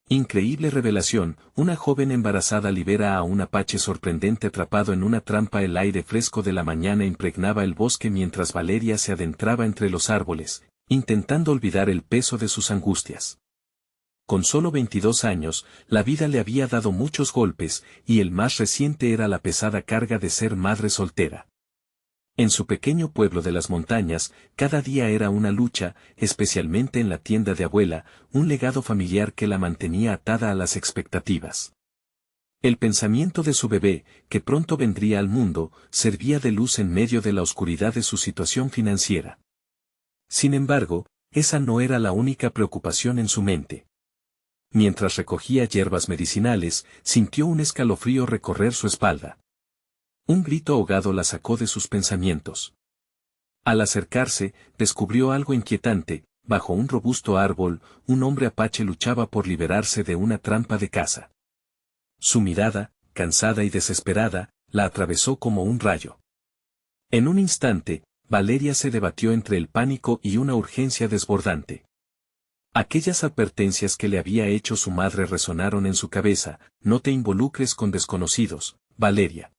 Increíble revelación, una joven embarazada libera a un apache sorprendente atrapado en una trampa. El aire fresco de la mañana impregnaba el bosque mientras Valeria se adentraba entre los árboles, intentando olvidar el peso de sus angustias. Con solo 22 años, la vida le había dado muchos golpes, y el más reciente era la pesada carga de ser madre soltera. En su pequeño pueblo de las montañas, cada día era una lucha, especialmente en la tienda de abuela, un legado familiar que la mantenía atada a las expectativas. El pensamiento de su bebé, que pronto vendría al mundo, servía de luz en medio de la oscuridad de su situación financiera. Sin embargo, esa no era la única preocupación en su mente. Mientras recogía hierbas medicinales, sintió un escalofrío recorrer su espalda. Un grito ahogado la sacó de sus pensamientos. Al acercarse, descubrió algo inquietante. Bajo un robusto árbol, un hombre apache luchaba por liberarse de una trampa de caza. Su mirada, cansada y desesperada, la atravesó como un rayo. En un instante, Valeria se debatió entre el pánico y una urgencia desbordante. Aquellas advertencias que le había hecho su madre resonaron en su cabeza: no te involucres con desconocidos, Valeria.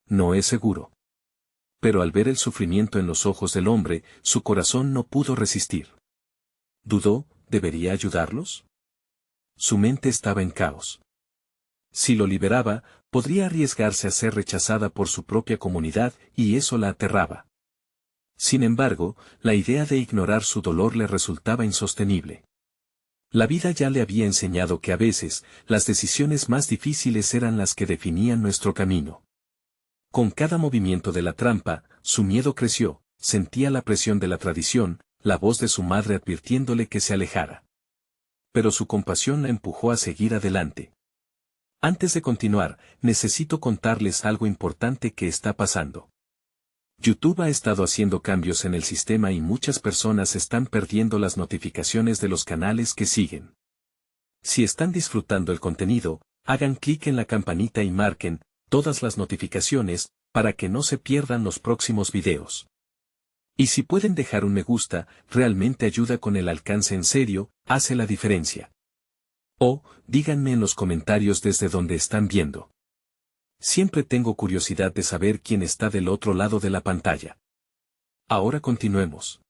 No es seguro. Pero al ver el sufrimiento en los ojos del hombre, su corazón no pudo resistir. Dudó, ¿debería ayudarlos? Su mente estaba en caos. Si lo liberaba, podría arriesgarse a ser rechazada por su propia comunidad, y eso la aterraba. Sin embargo, la idea de ignorar su dolor le resultaba insostenible. La vida ya le había enseñado que a veces, las decisiones más difíciles eran las que definían nuestro camino. Con cada movimiento de la trampa, su miedo creció, sentía la presión de la tradición, la voz de su madre advirtiéndole que se alejara. Pero su compasión la empujó a seguir adelante. Antes de continuar, necesito contarles algo importante que está pasando. YouTube ha estado haciendo cambios en el sistema y muchas personas están perdiendo las notificaciones de los canales que siguen. Si están disfrutando el contenido, hagan clic en la campanita y marquen todas las notificaciones, para que no se pierdan los próximos videos. Y si pueden dejar un me gusta, realmente ayuda con el alcance, en serio, hace la diferencia. O, díganme en los comentarios desde donde están viendo. Siempre tengo curiosidad de saber quién está del otro lado de la pantalla. Ahora continuemos.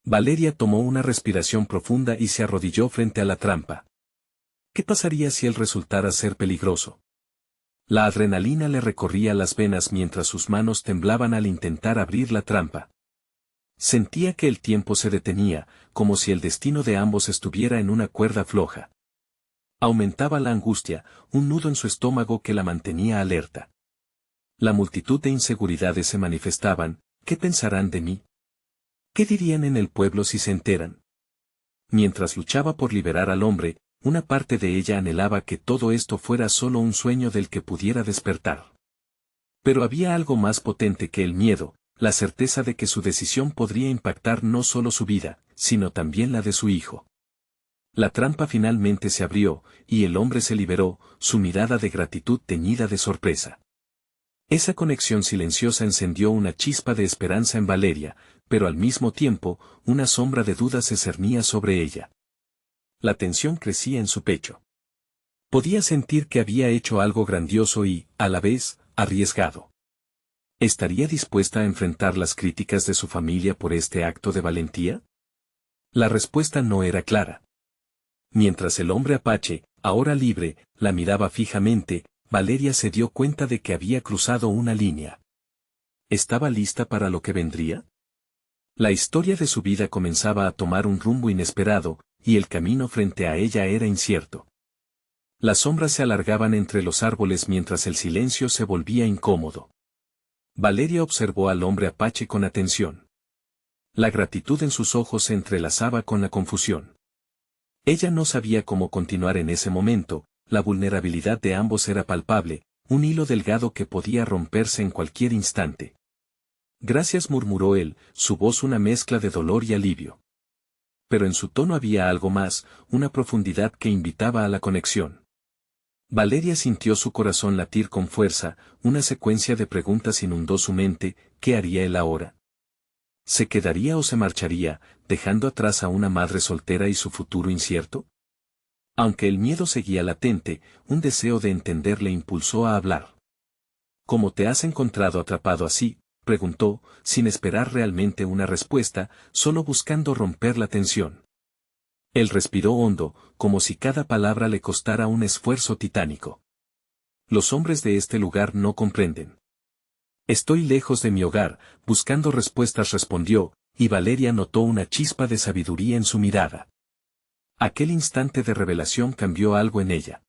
Valeria tomó una respiración profunda y se arrodilló frente a la trampa. ¿Qué pasaría si él resultara ser peligroso? La adrenalina le recorría las venas mientras sus manos temblaban al intentar abrir la trampa. Sentía que el tiempo se detenía, como si el destino de ambos estuviera en una cuerda floja. Aumentaba la angustia, un nudo en su estómago que la mantenía alerta. La multitud de inseguridades se manifestaban. ¿Qué pensarán de mí? ¿Qué dirían en el pueblo si se enteran? Mientras luchaba por liberar al hombre, una parte de ella anhelaba que todo esto fuera solo un sueño del que pudiera despertar. Pero había algo más potente que el miedo, la certeza de que su decisión podría impactar no solo su vida, sino también la de su hijo. La trampa finalmente se abrió, y el hombre se liberó, su mirada de gratitud teñida de sorpresa. Esa conexión silenciosa encendió una chispa de esperanza en Valeria, pero al mismo tiempo, una sombra de duda se cernía sobre ella. La tensión crecía en su pecho. Podía sentir que había hecho algo grandioso y, a la vez, arriesgado. ¿Estaría dispuesta a enfrentar las críticas de su familia por este acto de valentía? La respuesta no era clara. Mientras el hombre apache, ahora libre, la miraba fijamente, Valeria se dio cuenta de que había cruzado una línea. ¿Estaba lista para lo que vendría? La historia de su vida comenzaba a tomar un rumbo inesperado, y el camino frente a ella era incierto. Las sombras se alargaban entre los árboles mientras el silencio se volvía incómodo. Valeria observó al hombre apache con atención. La gratitud en sus ojos se entrelazaba con la confusión. Ella no sabía cómo continuar en ese momento, la vulnerabilidad de ambos era palpable, un hilo delgado que podía romperse en cualquier instante. Gracias, murmuró él, su voz una mezcla de dolor y alivio. Pero en su tono había algo más, una profundidad que invitaba a la conexión. Valeria sintió su corazón latir con fuerza, una secuencia de preguntas inundó su mente. ¿Qué haría él ahora? ¿Se quedaría o se marcharía, dejando atrás a una madre soltera y su futuro incierto? Aunque el miedo seguía latente, un deseo de entender le impulsó a hablar. ¿Cómo te has encontrado atrapado así?, preguntó, sin esperar realmente una respuesta, solo buscando romper la tensión. Él respiró hondo, como si cada palabra le costara un esfuerzo titánico. Los hombres de este lugar no comprenden. Estoy lejos de mi hogar, buscando respuestas, respondió, y Valeria notó una chispa de sabiduría en su mirada. Aquel instante de revelación cambió algo en ella.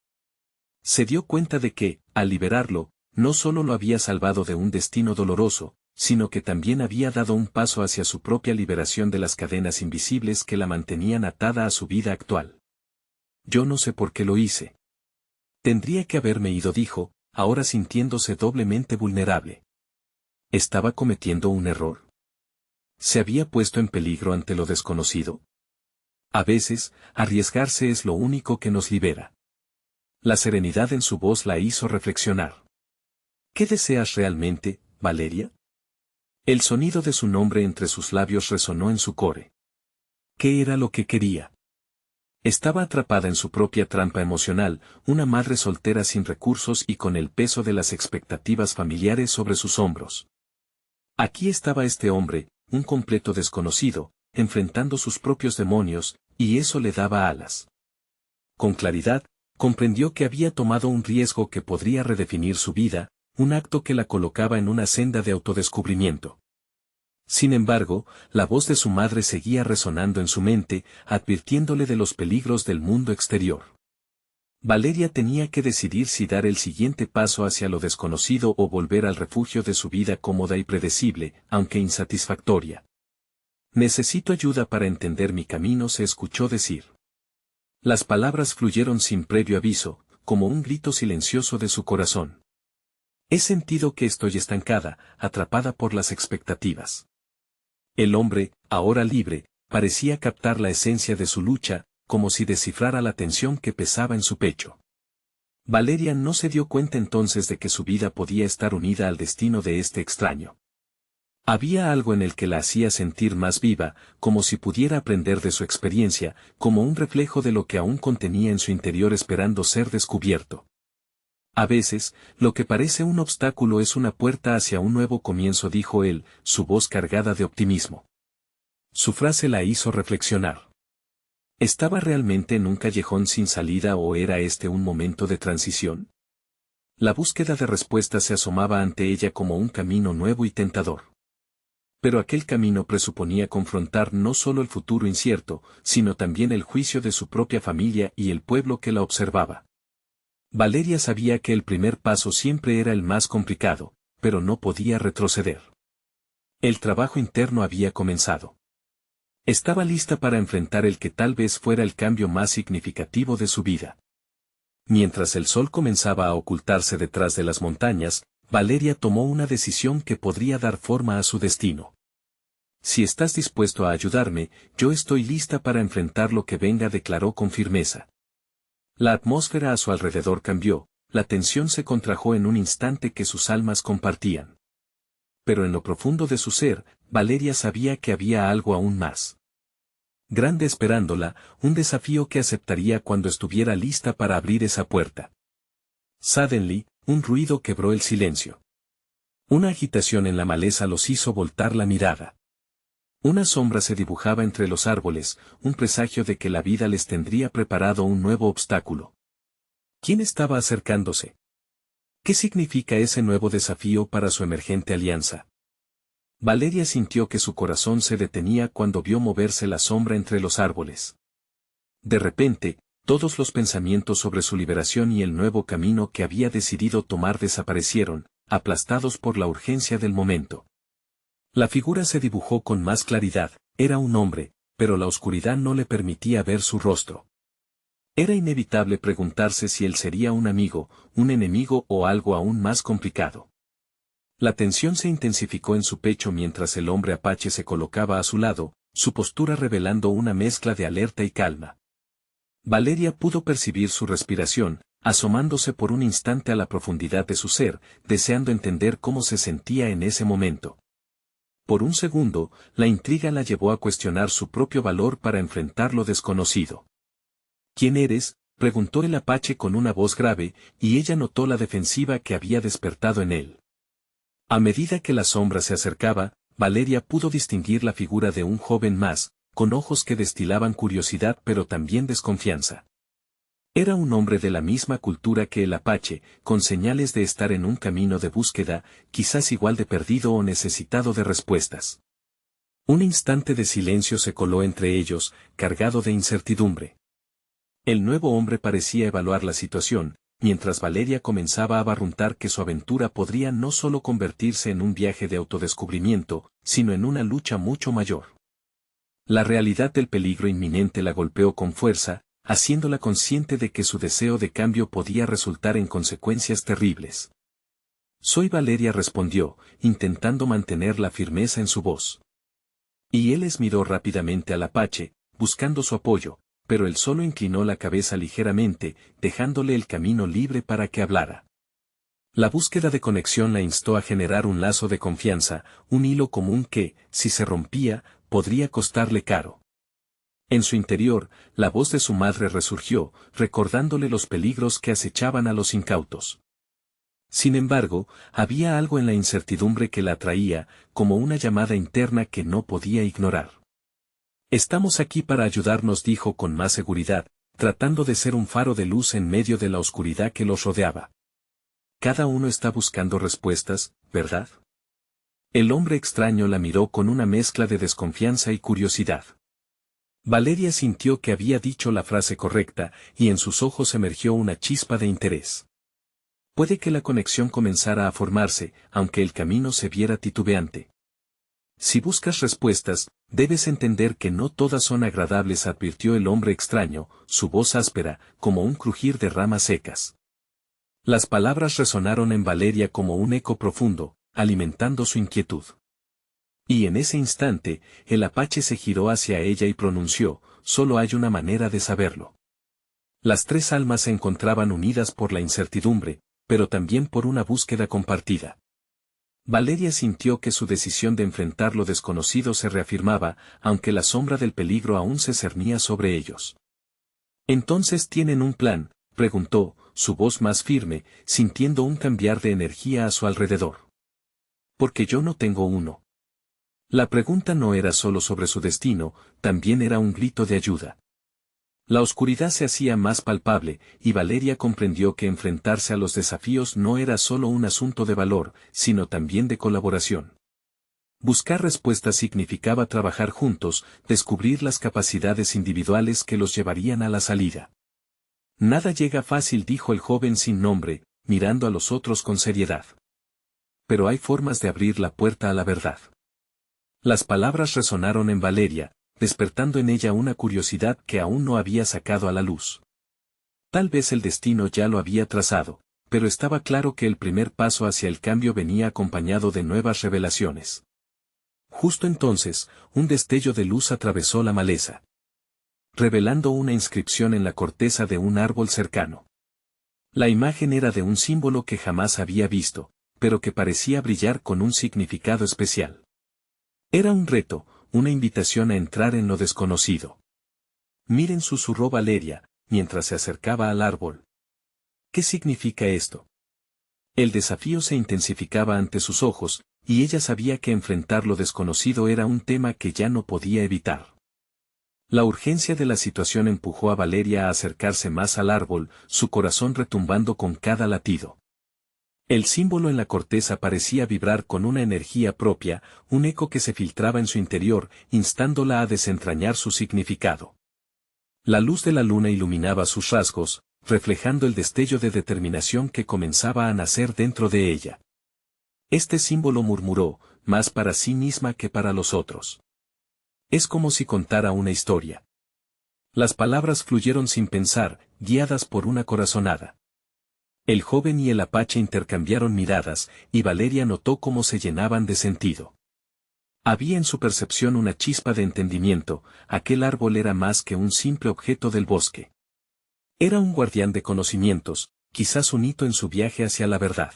Se dio cuenta de que, al liberarlo, no solo lo había salvado de un destino doloroso, sino que también había dado un paso hacia su propia liberación de las cadenas invisibles que la mantenían atada a su vida actual. Yo no sé por qué lo hice. Tendría que haberme ido, dijo, ahora sintiéndose doblemente vulnerable. ¿Estaba cometiendo un error? ¿Se había puesto en peligro ante lo desconocido? A veces, arriesgarse es lo único que nos libera. La serenidad en su voz la hizo reflexionar. ¿Qué deseas realmente, Valeria? El sonido de su nombre entre sus labios resonó en su core. ¿Qué era lo que quería? Estaba atrapada en su propia trampa emocional, una madre soltera sin recursos y con el peso de las expectativas familiares sobre sus hombros. Aquí estaba este hombre, un completo desconocido, enfrentando sus propios demonios, y eso le daba alas. Con claridad, comprendió que había tomado un riesgo que podría redefinir su vida, un acto que la colocaba en una senda de autodescubrimiento. Sin embargo, la voz de su madre seguía resonando en su mente, advirtiéndole de los peligros del mundo exterior. Valeria tenía que decidir si dar el siguiente paso hacia lo desconocido o volver al refugio de su vida cómoda y predecible, aunque insatisfactoria. Necesito ayuda para entender mi camino, se escuchó decir. Las palabras fluyeron sin previo aviso, como un grito silencioso de su corazón. He sentido que estoy estancada, atrapada por las expectativas. El hombre, ahora libre, parecía captar la esencia de su lucha, como si descifrara la tensión que pesaba en su pecho. Valeria no se dio cuenta entonces de que su vida podía estar unida al destino de este extraño. Había algo en el que la hacía sentir más viva, como si pudiera aprender de su experiencia, como un reflejo de lo que aún contenía en su interior esperando ser descubierto. A veces, lo que parece un obstáculo es una puerta hacia un nuevo comienzo, dijo él, su voz cargada de optimismo. Su frase la hizo reflexionar. ¿Estaba realmente en un callejón sin salida o era este un momento de transición? La búsqueda de respuestas se asomaba ante ella como un camino nuevo y tentador. Pero aquel camino presuponía confrontar no solo el futuro incierto, sino también el juicio de su propia familia y el pueblo que la observaba. Valeria sabía que el primer paso siempre era el más complicado, pero no podía retroceder. El trabajo interno había comenzado. Estaba lista para enfrentar el que tal vez fuera el cambio más significativo de su vida. Mientras el sol comenzaba a ocultarse detrás de las montañas, Valeria tomó una decisión que podría dar forma a su destino. Si estás dispuesto a ayudarme, yo estoy lista para enfrentar lo que venga, declaró con firmeza. La atmósfera a su alrededor cambió, la tensión se contrajo en un instante que sus almas compartían. Pero en lo profundo de su ser, Valeria sabía que había algo aún más grande esperándola, un desafío que aceptaría cuando estuviera lista para abrir esa puerta. Suddenly, un ruido quebró el silencio. Una agitación en la maleza los hizo voltar la mirada. Una sombra se dibujaba entre los árboles, un presagio de que la vida les tendría preparado un nuevo obstáculo. ¿Quién estaba acercándose? ¿Qué significa ese nuevo desafío para su emergente alianza? Valeria sintió que su corazón se detenía cuando vio moverse la sombra entre los árboles. De repente, todos los pensamientos sobre su liberación y el nuevo camino que había decidido tomar desaparecieron, aplastados por la urgencia del momento. La figura se dibujó con más claridad, era un hombre, pero la oscuridad no le permitía ver su rostro. Era inevitable preguntarse si él sería un amigo, un enemigo o algo aún más complicado. La tensión se intensificó en su pecho mientras el hombre apache se colocaba a su lado, su postura revelando una mezcla de alerta y calma. Valeria pudo percibir su respiración, asomándose por un instante a la profundidad de su ser, deseando entender cómo se sentía en ese momento. Por un segundo, la intriga la llevó a cuestionar su propio valor para enfrentar lo desconocido. ¿Quién eres, preguntó el apache con una voz grave, y ella notó la defensiva que había despertado en él. A medida que la sombra se acercaba, Valeria pudo distinguir la figura de un joven más, con ojos que destilaban curiosidad pero también desconfianza. Era un hombre de la misma cultura que el apache, con señales de estar en un camino de búsqueda, quizás igual de perdido o necesitado de respuestas. Un instante de silencio se coló entre ellos, cargado de incertidumbre. El nuevo hombre parecía evaluar la situación, mientras Valeria comenzaba a barruntar que su aventura podría no solo convertirse en un viaje de autodescubrimiento, sino en una lucha mucho mayor. La realidad del peligro inminente la golpeó con fuerza, haciéndola consciente de que su deseo de cambio podía resultar en consecuencias terribles. Soy Valeria, respondió, intentando mantener la firmeza en su voz. Y él miró rápidamente al apache, buscando su apoyo, pero él solo inclinó la cabeza ligeramente, dejándole el camino libre para que hablara. La búsqueda de conexión la instó a generar un lazo de confianza, un hilo común que, si se rompía, podría costarle caro. En su interior, la voz de su madre resurgió, recordándole los peligros que acechaban a los incautos. Sin embargo, había algo en la incertidumbre que la atraía, como una llamada interna que no podía ignorar. Estamos aquí para ayudarnos, dijo con más seguridad, tratando de ser un faro de luz en medio de la oscuridad que los rodeaba. Cada uno está buscando respuestas, ¿verdad? El hombre extraño la miró con una mezcla de desconfianza y curiosidad. Valeria sintió que había dicho la frase correcta, y en sus ojos emergió una chispa de interés. Puede que la conexión comenzara a formarse, aunque el camino se viera titubeante. Si buscas respuestas, debes entender que no todas son agradables, advirtió el hombre extraño, su voz áspera, como un crujir de ramas secas. Las palabras resonaron en Valeria como un eco profundo, alimentando su inquietud. Y en ese instante, el apache se giró hacia ella y pronunció, solo hay una manera de saberlo. Las tres almas se encontraban unidas por la incertidumbre, pero también por una búsqueda compartida. Valeria sintió que su decisión de enfrentar lo desconocido se reafirmaba, aunque la sombra del peligro aún se cernía sobre ellos. ¿Entonces tienen un plan?, preguntó, su voz más firme, sintiendo un cambiar de energía a su alrededor. Porque yo no tengo uno. La pregunta no era solo sobre su destino, también era un grito de ayuda. La oscuridad se hacía más palpable, y Valeria comprendió que enfrentarse a los desafíos no era solo un asunto de valor, sino también de colaboración. Buscar respuestas significaba trabajar juntos, descubrir las capacidades individuales que los llevarían a la salida. Nada llega fácil, dijo el joven sin nombre, mirando a los otros con seriedad. Pero hay formas de abrir la puerta a la verdad. Las palabras resonaron en Valeria, despertando en ella una curiosidad que aún no había sacado a la luz. Tal vez el destino ya lo había trazado, pero estaba claro que el primer paso hacia el cambio venía acompañado de nuevas revelaciones. Justo entonces, un destello de luz atravesó la maleza, revelando una inscripción en la corteza de un árbol cercano. La imagen era de un símbolo que jamás había visto, pero que parecía brillar con un significado especial. Era un reto, una invitación a entrar en lo desconocido. Miren, susurró Valeria, mientras se acercaba al árbol. ¿Qué significa esto? El desafío se intensificaba ante sus ojos, y ella sabía que enfrentar lo desconocido era un tema que ya no podía evitar. La urgencia de la situación empujó a Valeria a acercarse más al árbol, su corazón retumbando con cada latido. El símbolo en la corteza parecía vibrar con una energía propia, un eco que se filtraba en su interior, instándola a desentrañar su significado. La luz de la luna iluminaba sus rasgos, reflejando el destello de determinación que comenzaba a nacer dentro de ella. Este símbolo, murmuró, más para sí misma que para los otros. Es como si contara una historia. Las palabras fluyeron sin pensar, guiadas por una corazonada. El joven y el apache intercambiaron miradas, y Valeria notó cómo se llenaban de sentido. Había en su percepción una chispa de entendimiento, aquel árbol era más que un simple objeto del bosque. Era un guardián de conocimientos, quizás un hito en su viaje hacia la verdad.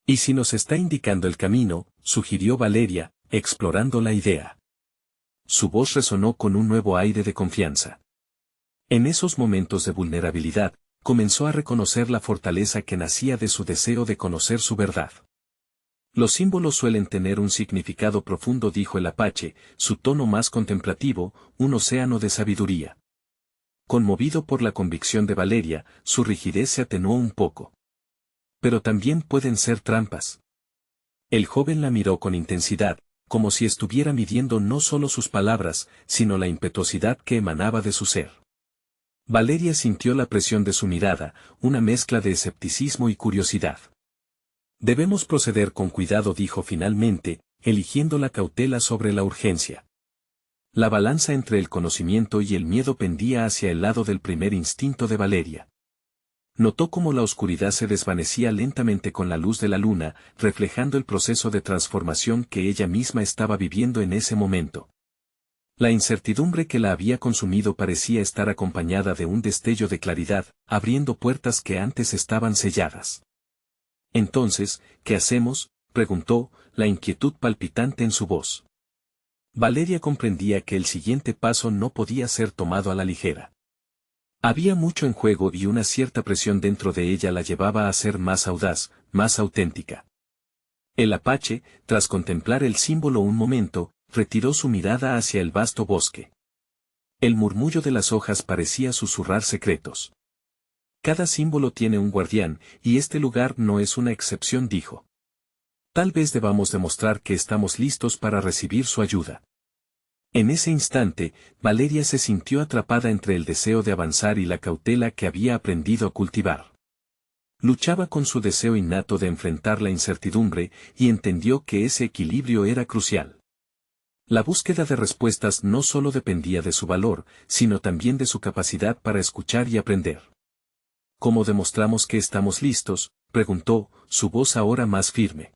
Y si nos está indicando el camino, sugirió Valeria, explorando la idea. Su voz resonó con un nuevo aire de confianza. En esos momentos de vulnerabilidad, comenzó a reconocer la fortaleza que nacía de su deseo de conocer su verdad. Los símbolos suelen tener un significado profundo, dijo el apache, su tono más contemplativo, un océano de sabiduría. Conmovido por la convicción de Valeria, su rigidez se atenuó un poco. Pero también pueden ser trampas. El joven la miró con intensidad, como si estuviera midiendo no solo sus palabras, sino la impetuosidad que emanaba de su ser. Valeria sintió la presión de su mirada, una mezcla de escepticismo y curiosidad. Debemos proceder con cuidado, dijo finalmente, eligiendo la cautela sobre la urgencia. La balanza entre el conocimiento y el miedo pendía hacia el lado del primer instinto de Valeria. Notó cómo la oscuridad se desvanecía lentamente con la luz de la luna, reflejando el proceso de transformación que ella misma estaba viviendo en ese momento. La incertidumbre que la había consumido parecía estar acompañada de un destello de claridad, abriendo puertas que antes estaban selladas. Entonces, ¿qué hacemos?, preguntó, la inquietud palpitante en su voz. Valeria comprendía que el siguiente paso no podía ser tomado a la ligera. Había mucho en juego y una cierta presión dentro de ella la llevaba a ser más audaz, más auténtica. El apache, tras contemplar el símbolo un momento, retiró su mirada hacia el vasto bosque. El murmullo de las hojas parecía susurrar secretos. Cada símbolo tiene un guardián, y este lugar no es una excepción, dijo. Tal vez debamos demostrar que estamos listos para recibir su ayuda. En ese instante, Valeria se sintió atrapada entre el deseo de avanzar y la cautela que había aprendido a cultivar. Luchaba con su deseo innato de enfrentar la incertidumbre, y entendió que ese equilibrio era crucial. La búsqueda de respuestas no solo dependía de su valor, sino también de su capacidad para escuchar y aprender. ¿Cómo demostramos que estamos listos?, preguntó, su voz ahora más firme.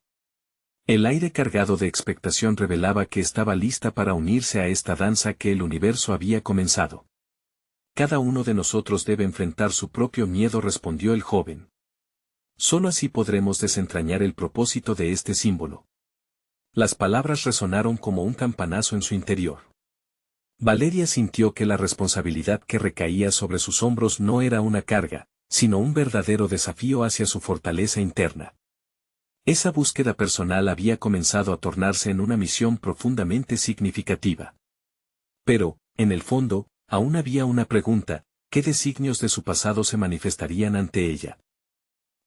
El aire cargado de expectación revelaba que estaba lista para unirse a esta danza que el universo había comenzado. Cada uno de nosotros debe enfrentar su propio miedo, respondió el joven. Solo así podremos desentrañar el propósito de este símbolo. Las palabras resonaron como un campanazo en su interior. Valeria sintió que la responsabilidad que recaía sobre sus hombros no era una carga, sino un verdadero desafío hacia su fortaleza interna. Esa búsqueda personal había comenzado a tornarse en una misión profundamente significativa. Pero, en el fondo, aún había una pregunta: ¿qué designios de su pasado se manifestarían ante ella?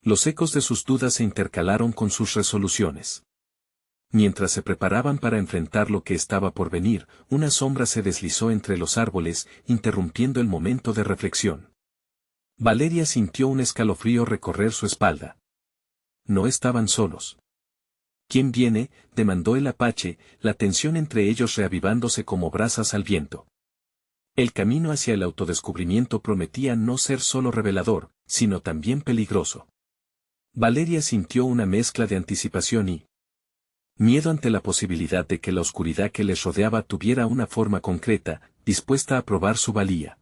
Los ecos de sus dudas se intercalaron con sus resoluciones. Mientras se preparaban para enfrentar lo que estaba por venir, una sombra se deslizó entre los árboles, interrumpiendo el momento de reflexión. Valeria sintió un escalofrío recorrer su espalda. No estaban solos. ¿Quién viene?, demandó el apache, la tensión entre ellos reavivándose como brasas al viento. El camino hacia el autodescubrimiento prometía no ser solo revelador, sino también peligroso. Valeria sintió una mezcla de anticipación y miedo ante la posibilidad de que la oscuridad que les rodeaba tuviera una forma concreta, dispuesta a probar su valía.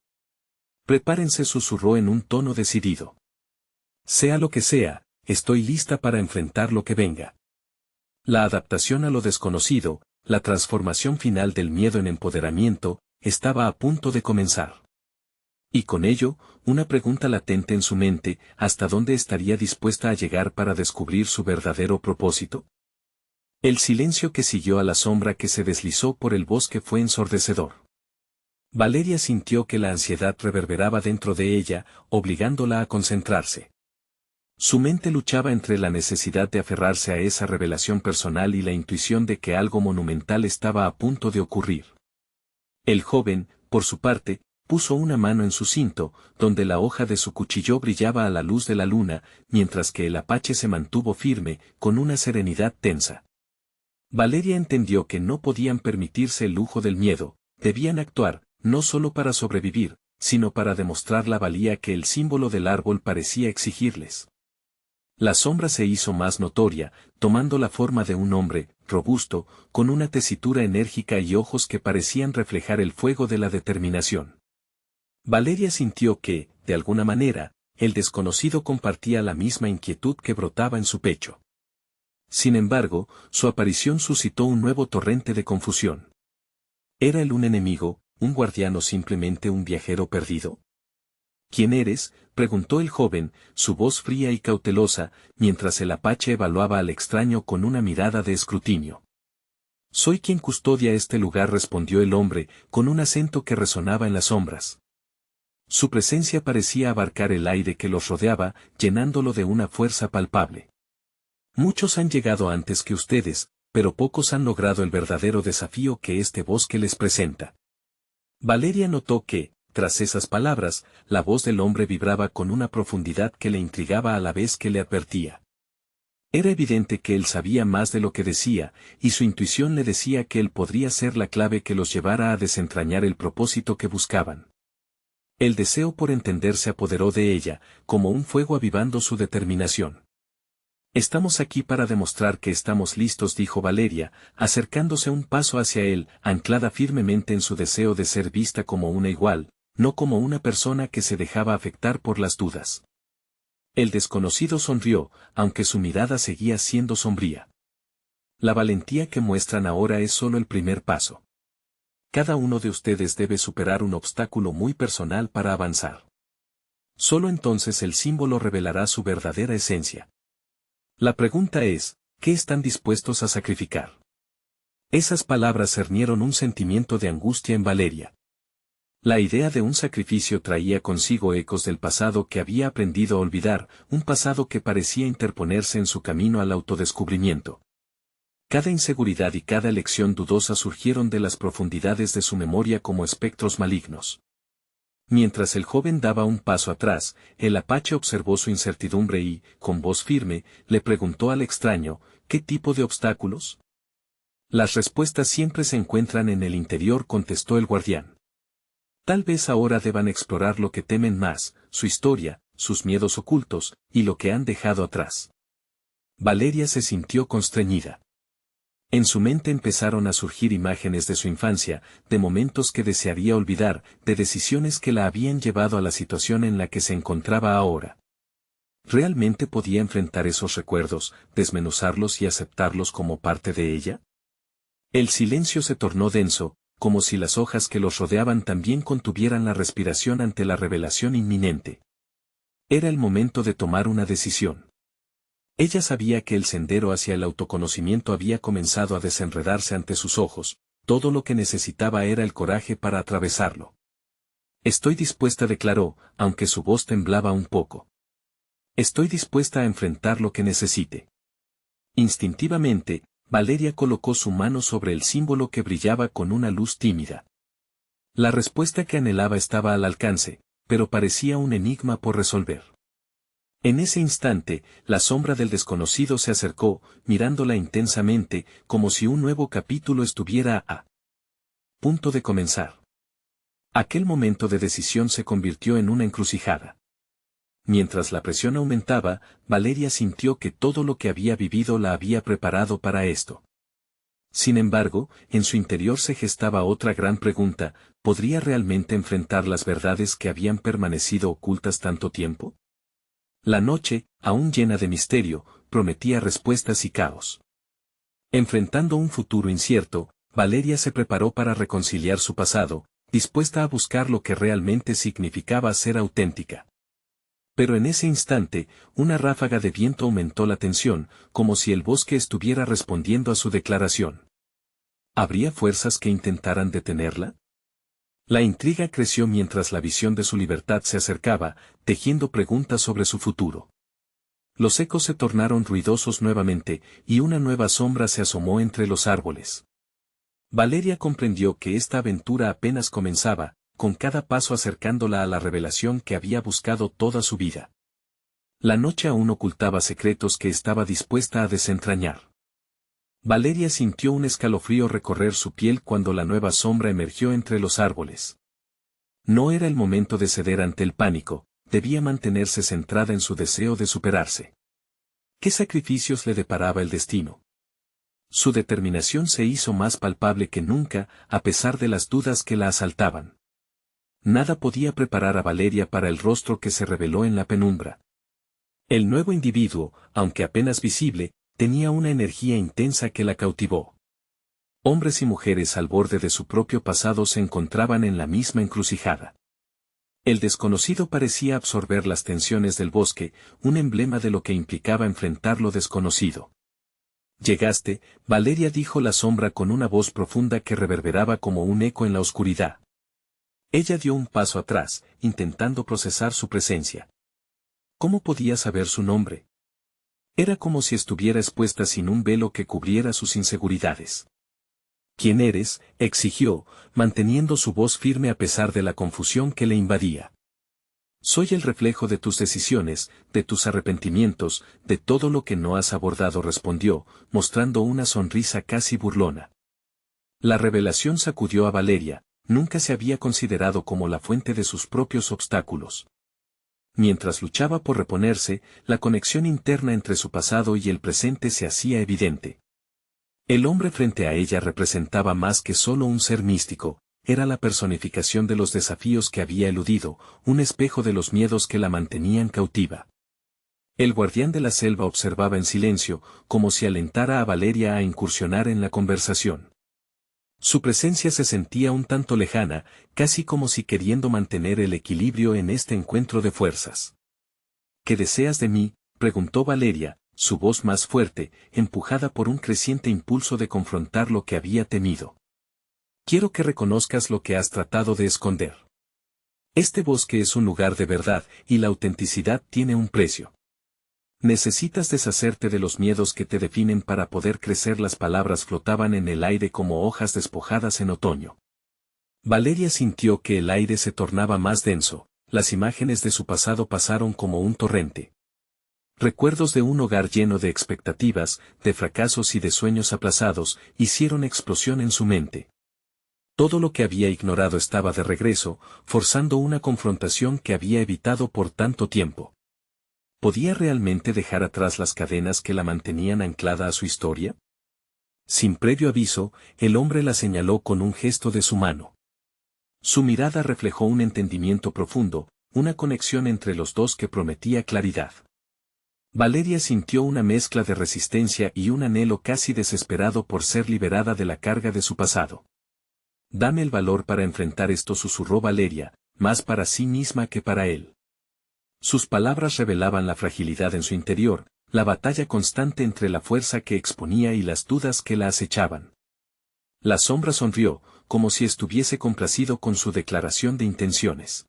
Prepárense, susurró en un tono decidido. Sea lo que sea, estoy lista para enfrentar lo que venga. La adaptación a lo desconocido, la transformación final del miedo en empoderamiento, estaba a punto de comenzar. Y con ello, una pregunta latente en su mente: ¿hasta dónde estaría dispuesta a llegar para descubrir su verdadero propósito? El silencio que siguió a la sombra que se deslizó por el bosque fue ensordecedor. Valeria sintió que la ansiedad reverberaba dentro de ella, obligándola a concentrarse. Su mente luchaba entre la necesidad de aferrarse a esa revelación personal y la intuición de que algo monumental estaba a punto de ocurrir. El joven, por su parte, puso una mano en su cinto, donde la hoja de su cuchillo brillaba a la luz de la luna, mientras que el apache se mantuvo firme, con una serenidad tensa. Valeria entendió que no podían permitirse el lujo del miedo, debían actuar, no solo para sobrevivir, sino para demostrar la valía que el símbolo del árbol parecía exigirles. La sombra se hizo más notoria, tomando la forma de un hombre, robusto, con una tesitura enérgica y ojos que parecían reflejar el fuego de la determinación. Valeria sintió que, de alguna manera, el desconocido compartía la misma inquietud que brotaba en su pecho. Sin embargo, su aparición suscitó un nuevo torrente de confusión. ¿Era él un enemigo, un guardián o simplemente un viajero perdido? ¿Quién eres?, preguntó el joven, su voz fría y cautelosa, mientras el apache evaluaba al extraño con una mirada de escrutinio. Soy quien custodia este lugar, respondió el hombre, con un acento que resonaba en las sombras. Su presencia parecía abarcar el aire que los rodeaba, llenándolo de una fuerza palpable. Muchos han llegado antes que ustedes, pero pocos han logrado el verdadero desafío que este bosque les presenta. Valeria notó que, tras esas palabras, la voz del hombre vibraba con una profundidad que le intrigaba a la vez que le advertía. Era evidente que él sabía más de lo que decía, y su intuición le decía que él podría ser la clave que los llevara a desentrañar el propósito que buscaban. El deseo por entender se apoderó de ella, como un fuego avivando su determinación. Estamos aquí para demostrar que estamos listos, dijo Valeria, acercándose un paso hacia él, anclada firmemente en su deseo de ser vista como una igual, no como una persona que se dejaba afectar por las dudas. El desconocido sonrió, aunque su mirada seguía siendo sombría. La valentía que muestran ahora es solo el primer paso. Cada uno de ustedes debe superar un obstáculo muy personal para avanzar. Solo entonces el símbolo revelará su verdadera esencia. La pregunta es, ¿qué están dispuestos a sacrificar? Esas palabras cernieron un sentimiento de angustia en Valeria. La idea de un sacrificio traía consigo ecos del pasado que había aprendido a olvidar, un pasado que parecía interponerse en su camino al autodescubrimiento. Cada inseguridad y cada elección dudosa surgieron de las profundidades de su memoria como espectros malignos. Mientras el joven daba un paso atrás, el apache observó su incertidumbre y, con voz firme, le preguntó al extraño, ¿qué tipo de obstáculos? Las respuestas siempre se encuentran en el interior, contestó el guardián. Tal vez ahora deban explorar lo que temen más, su historia, sus miedos ocultos, y lo que han dejado atrás. Valeria se sintió constreñida. En su mente empezaron a surgir imágenes de su infancia, de momentos que desearía olvidar, de decisiones que la habían llevado a la situación en la que se encontraba ahora. ¿Realmente podía enfrentar esos recuerdos, desmenuzarlos y aceptarlos como parte de ella? El silencio se tornó denso, como si las hojas que los rodeaban también contuvieran la respiración ante la revelación inminente. Era el momento de tomar una decisión. Ella sabía que el sendero hacia el autoconocimiento había comenzado a desenredarse ante sus ojos, todo lo que necesitaba era el coraje para atravesarlo. Estoy dispuesta, declaró, aunque su voz temblaba un poco. Estoy dispuesta a enfrentar lo que necesite. Instintivamente, Valeria colocó su mano sobre el símbolo que brillaba con una luz tímida. La respuesta que anhelaba estaba al alcance, pero parecía un enigma por resolver. En ese instante, la sombra del desconocido se acercó, mirándola intensamente, como si un nuevo capítulo estuviera a punto de comenzar. Aquel momento de decisión se convirtió en una encrucijada. Mientras la presión aumentaba, Valeria sintió que todo lo que había vivido la había preparado para esto. Sin embargo, en su interior se gestaba otra gran pregunta: ¿podría realmente enfrentar las verdades que habían permanecido ocultas tanto tiempo? La noche, aún llena de misterio, prometía respuestas y caos. Enfrentando un futuro incierto, Valeria se preparó para reconciliar su pasado, dispuesta a buscar lo que realmente significaba ser auténtica. Pero en ese instante, una ráfaga de viento aumentó la tensión, como si el bosque estuviera respondiendo a su declaración. ¿Habría fuerzas que intentaran detenerla? La intriga creció mientras la visión de su libertad se acercaba, tejiendo preguntas sobre su futuro. Los ecos se tornaron ruidosos nuevamente, y una nueva sombra se asomó entre los árboles. Valeria comprendió que esta aventura apenas comenzaba, con cada paso acercándola a la revelación que había buscado toda su vida. La noche aún ocultaba secretos que estaba dispuesta a desentrañar. Valeria sintió un escalofrío recorrer su piel cuando la nueva sombra emergió entre los árboles. No era el momento de ceder ante el pánico, debía mantenerse centrada en su deseo de superarse. ¿Qué sacrificios le deparaba el destino? Su determinación se hizo más palpable que nunca, a pesar de las dudas que la asaltaban. Nada podía preparar a Valeria para el rostro que se reveló en la penumbra. El nuevo individuo, aunque apenas visible, tenía una energía intensa que la cautivó. Hombres y mujeres al borde de su propio pasado se encontraban en la misma encrucijada. El desconocido parecía absorber las tensiones del bosque, un emblema de lo que implicaba enfrentar lo desconocido. Llegaste, Valeria, dijo la sombra con una voz profunda que reverberaba como un eco en la oscuridad. Ella dio un paso atrás, intentando procesar su presencia. ¿Cómo podía saber su nombre? Era como si estuviera expuesta sin un velo que cubriera sus inseguridades. ¿Quién eres?, exigió, manteniendo su voz firme a pesar de la confusión que le invadía. Soy el reflejo de tus decisiones, de tus arrepentimientos, de todo lo que no has abordado, respondió, mostrando una sonrisa casi burlona. La revelación sacudió a Valeria, nunca se había considerado como la fuente de sus propios obstáculos. Mientras luchaba por reponerse, la conexión interna entre su pasado y el presente se hacía evidente. El hombre frente a ella representaba más que solo un ser místico, era la personificación de los desafíos que había eludido, un espejo de los miedos que la mantenían cautiva. El guardián de la selva observaba en silencio, como si alentara a Valeria a incursionar en la conversación. Su presencia se sentía un tanto lejana, casi como si queriendo mantener el equilibrio en este encuentro de fuerzas. ¿Qué deseas de mí?, preguntó Valeria, su voz más fuerte, empujada por un creciente impulso de confrontar lo que había temido. Quiero que reconozcas lo que has tratado de esconder. Este bosque es un lugar de verdad, y la autenticidad tiene un precio. Necesitas deshacerte de los miedos que te definen para poder crecer. Las palabras flotaban en el aire como hojas despojadas en otoño. Valeria sintió que el aire se tornaba más denso, las imágenes de su pasado pasaron como un torrente. Recuerdos de un hogar lleno de expectativas, de fracasos y de sueños aplazados, hicieron explosión en su mente. Todo lo que había ignorado estaba de regreso, forzando una confrontación que había evitado por tanto tiempo. ¿Podía realmente dejar atrás las cadenas que la mantenían anclada a su historia? Sin previo aviso, el hombre la señaló con un gesto de su mano. Su mirada reflejó un entendimiento profundo, una conexión entre los dos que prometía claridad. Valeria sintió una mezcla de resistencia y un anhelo casi desesperado por ser liberada de la carga de su pasado. Dame el valor para enfrentar esto, susurró Valeria, más para sí misma que para él. Sus palabras revelaban la fragilidad en su interior, la batalla constante entre la fuerza que exponía y las dudas que la acechaban. La sombra sonrió, como si estuviese complacido con su declaración de intenciones.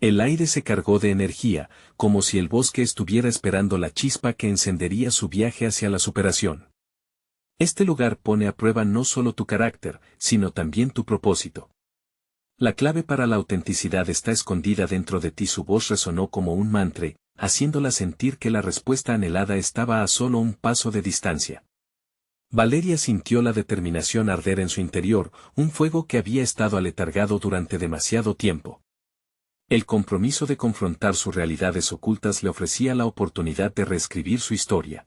El aire se cargó de energía, como si el bosque estuviera esperando la chispa que encendería su viaje hacia la superación. Este lugar pone a prueba no solo tu carácter, sino también tu propósito. La clave para la autenticidad está escondida dentro de ti. Su voz resonó como un mantra, haciéndola sentir que la respuesta anhelada estaba a solo un paso de distancia. Valeria sintió la determinación arder en su interior, un fuego que había estado aletargado durante demasiado tiempo. El compromiso de confrontar sus realidades ocultas le ofrecía la oportunidad de reescribir su historia.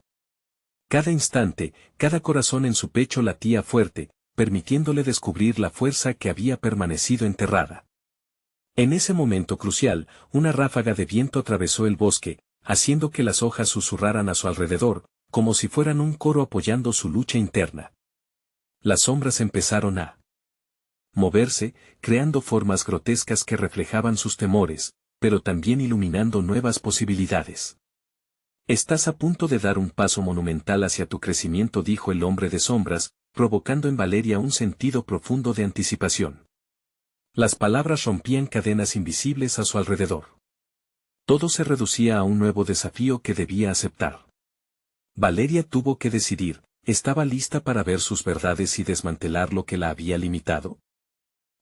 Cada instante, cada corazón en su pecho latía fuerte, permitiéndole descubrir la fuerza que había permanecido enterrada. En ese momento crucial, una ráfaga de viento atravesó el bosque, haciendo que las hojas susurraran a su alrededor, como si fueran un coro apoyando su lucha interna. Las sombras empezaron a moverse, creando formas grotescas que reflejaban sus temores, pero también iluminando nuevas posibilidades. Estás a punto de dar un paso monumental hacia tu crecimiento, dijo el hombre de sombras, provocando en Valeria un sentido profundo de anticipación. Las palabras rompían cadenas invisibles a su alrededor. Todo se reducía a un nuevo desafío que debía aceptar. Valeria tuvo que decidir, ¿estaba lista para ver sus verdades y desmantelar lo que la había limitado?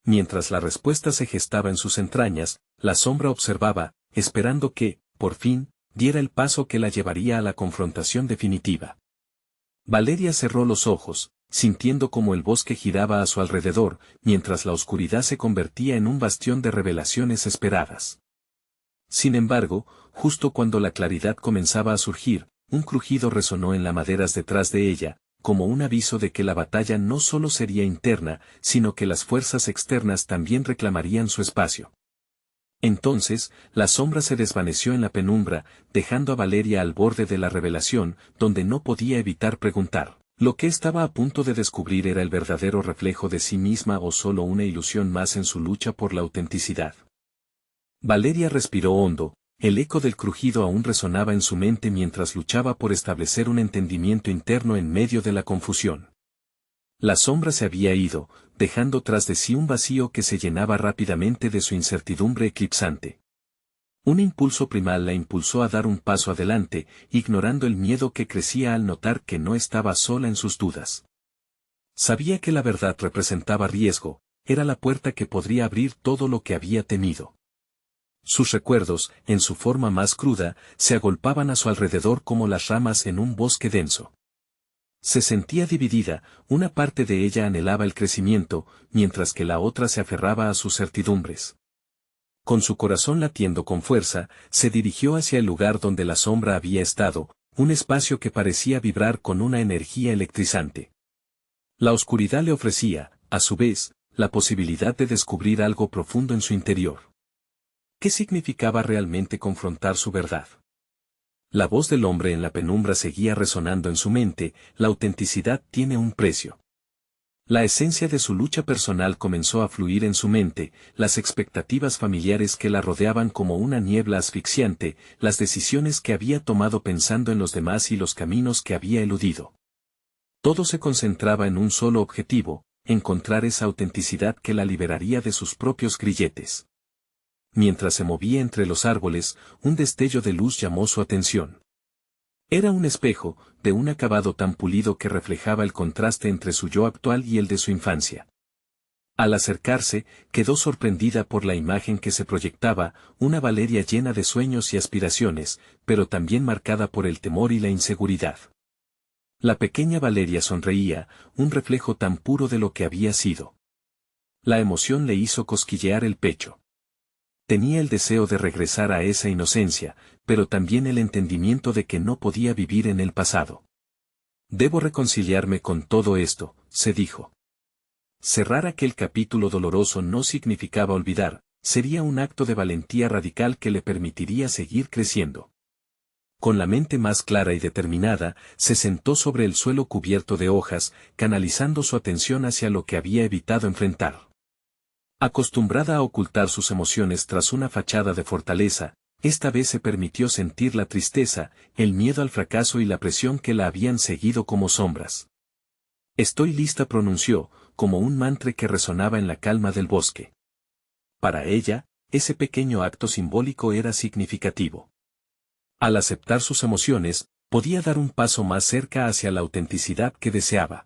Mientras la respuesta se gestaba en sus entrañas, la sombra observaba, esperando que, por fin, diera el paso que la llevaría a la confrontación definitiva. Valeria cerró los ojos, sintiendo como el bosque giraba a su alrededor, mientras la oscuridad se convertía en un bastión de revelaciones esperadas. Sin embargo, justo cuando la claridad comenzaba a surgir, un crujido resonó en las maderas detrás de ella, como un aviso de que la batalla no solo sería interna, sino que las fuerzas externas también reclamarían su espacio. Entonces, la sombra se desvaneció en la penumbra, dejando a Valeria al borde de la revelación, donde no podía evitar preguntar. Lo que estaba a punto de descubrir era el verdadero reflejo de sí misma o solo una ilusión más en su lucha por la autenticidad. Valeria respiró hondo, el eco del crujido aún resonaba en su mente mientras luchaba por establecer un entendimiento interno en medio de la confusión. La sombra se había ido, dejando tras de sí un vacío que se llenaba rápidamente de su incertidumbre eclipsante. Un impulso primal la impulsó a dar un paso adelante, ignorando el miedo que crecía al notar que no estaba sola en sus dudas. Sabía que la verdad representaba riesgo, era la puerta que podría abrir todo lo que había temido. Sus recuerdos, en su forma más cruda, se agolpaban a su alrededor como las ramas en un bosque denso. Se sentía dividida, una parte de ella anhelaba el crecimiento, mientras que la otra se aferraba a sus certidumbres. Con su corazón latiendo con fuerza, se dirigió hacia el lugar donde la sombra había estado, un espacio que parecía vibrar con una energía electrizante. La oscuridad le ofrecía, a su vez, la posibilidad de descubrir algo profundo en su interior. ¿Qué significaba realmente confrontar su verdad? La voz del hombre en la penumbra seguía resonando en su mente, la autenticidad tiene un precio. La esencia de su lucha personal comenzó a fluir en su mente, las expectativas familiares que la rodeaban como una niebla asfixiante, las decisiones que había tomado pensando en los demás y los caminos que había eludido. Todo se concentraba en un solo objetivo, encontrar esa autenticidad que la liberaría de sus propios grilletes. Mientras se movía entre los árboles, un destello de luz llamó su atención. Era un espejo, de un acabado tan pulido que reflejaba el contraste entre su yo actual y el de su infancia. Al acercarse, quedó sorprendida por la imagen que se proyectaba, una Valeria llena de sueños y aspiraciones, pero también marcada por el temor y la inseguridad. La pequeña Valeria sonreía, un reflejo tan puro de lo que había sido. La emoción le hizo cosquillear el pecho. Tenía el deseo de regresar a esa inocencia, pero también el entendimiento de que no podía vivir en el pasado. Debo reconciliarme con todo esto, se dijo. Cerrar aquel capítulo doloroso no significaba olvidar, sería un acto de valentía radical que le permitiría seguir creciendo. Con la mente más clara y determinada, se sentó sobre el suelo cubierto de hojas, canalizando su atención hacia lo que había evitado enfrentar. Acostumbrada a ocultar sus emociones tras una fachada de fortaleza, esta vez se permitió sentir la tristeza, el miedo al fracaso y la presión que la habían seguido como sombras. Estoy lista, pronunció, como un mantra que resonaba en la calma del bosque. Para ella, ese pequeño acto simbólico era significativo. Al aceptar sus emociones, podía dar un paso más cerca hacia la autenticidad que deseaba.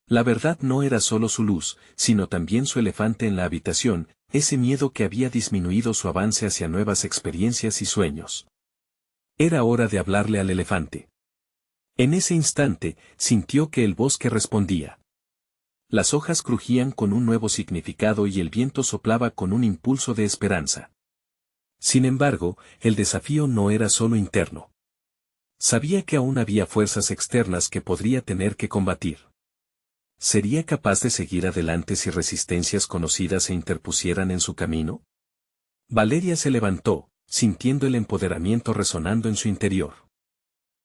La verdad no era solo su luz, sino también su elefante en la habitación, ese miedo que había disminuido su avance hacia nuevas experiencias y sueños. Era hora de hablarle al elefante. En ese instante, sintió que el bosque respondía. Las hojas crujían con un nuevo significado y el viento soplaba con un impulso de esperanza. Sin embargo, el desafío no era solo interno. Sabía que aún había fuerzas externas que podría tener que combatir. ¿Sería capaz de seguir adelante si resistencias conocidas se interpusieran en su camino? Valeria se levantó, sintiendo el empoderamiento resonando en su interior.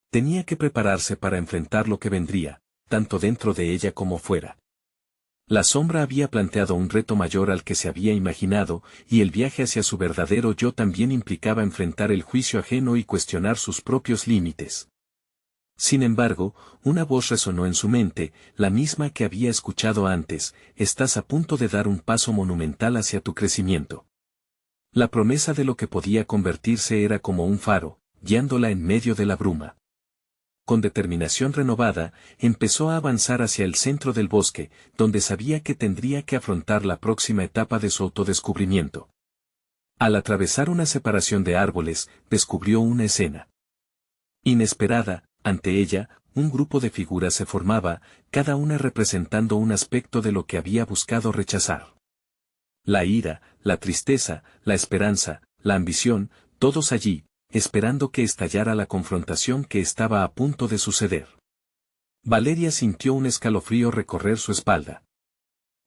Tenía que prepararse para enfrentar lo que vendría, tanto dentro de ella como fuera. La sombra había planteado un reto mayor al que se había imaginado, y el viaje hacia su verdadero yo también implicaba enfrentar el juicio ajeno y cuestionar sus propios límites. Sin embargo, una voz resonó en su mente, la misma que había escuchado antes: estás a punto de dar un paso monumental hacia tu crecimiento. La promesa de lo que podía convertirse era como un faro, guiándola en medio de la bruma. Con determinación renovada, empezó a avanzar hacia el centro del bosque, donde sabía que tendría que afrontar la próxima etapa de su autodescubrimiento. Al atravesar una separación de árboles, descubrió una escena inesperada. Ante ella, un grupo de figuras se formaba, cada una representando un aspecto de lo que había buscado rechazar. La ira, la tristeza, la esperanza, la ambición, todos allí, esperando que estallara la confrontación que estaba a punto de suceder. Valeria sintió un escalofrío recorrer su espalda.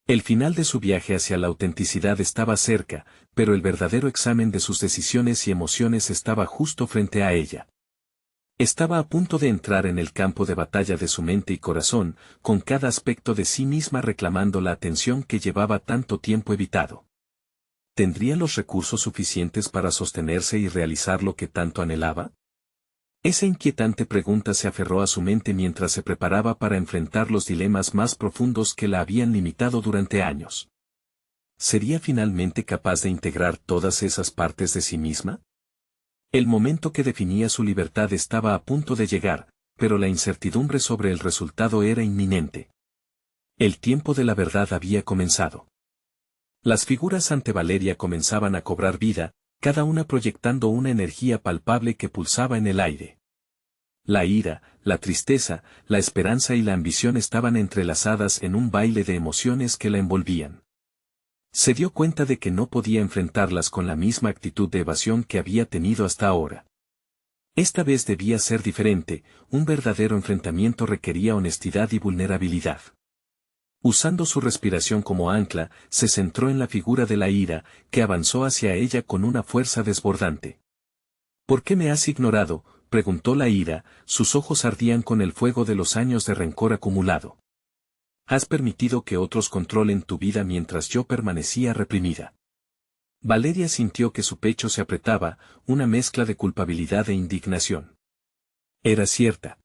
El final de su viaje hacia la autenticidad estaba cerca, pero el verdadero examen de sus decisiones y emociones estaba justo frente a ella. Estaba a punto de entrar en el campo de batalla de su mente y corazón, con cada aspecto de sí misma reclamando la atención que llevaba tanto tiempo evitado. ¿Tendría los recursos suficientes para sostenerse y realizar lo que tanto anhelaba? Esa inquietante pregunta se aferró a su mente mientras se preparaba para enfrentar los dilemas más profundos que la habían limitado durante años. ¿Sería finalmente capaz de integrar todas esas partes de sí misma? El momento que definía su libertad estaba a punto de llegar, pero la incertidumbre sobre el resultado era inminente. El tiempo de la verdad había comenzado. Las figuras ante Valeria comenzaban a cobrar vida, cada una proyectando una energía palpable que pulsaba en el aire. La ira, la tristeza, la esperanza y la ambición estaban entrelazadas en un baile de emociones que la envolvían. Se dio cuenta de que no podía enfrentarlas con la misma actitud de evasión que había tenido hasta ahora. Esta vez debía ser diferente, un verdadero enfrentamiento requería honestidad y vulnerabilidad. Usando su respiración como ancla, se centró en la figura de la ira, que avanzó hacia ella con una fuerza desbordante. ¿Por qué me has ignorado?, preguntó la ira, sus ojos ardían con el fuego de los años de rencor acumulado. Has permitido que otros controlen tu vida mientras yo permanecía reprimida. Valeria sintió que su pecho se apretaba, una mezcla de culpabilidad e indignación. Era cierta.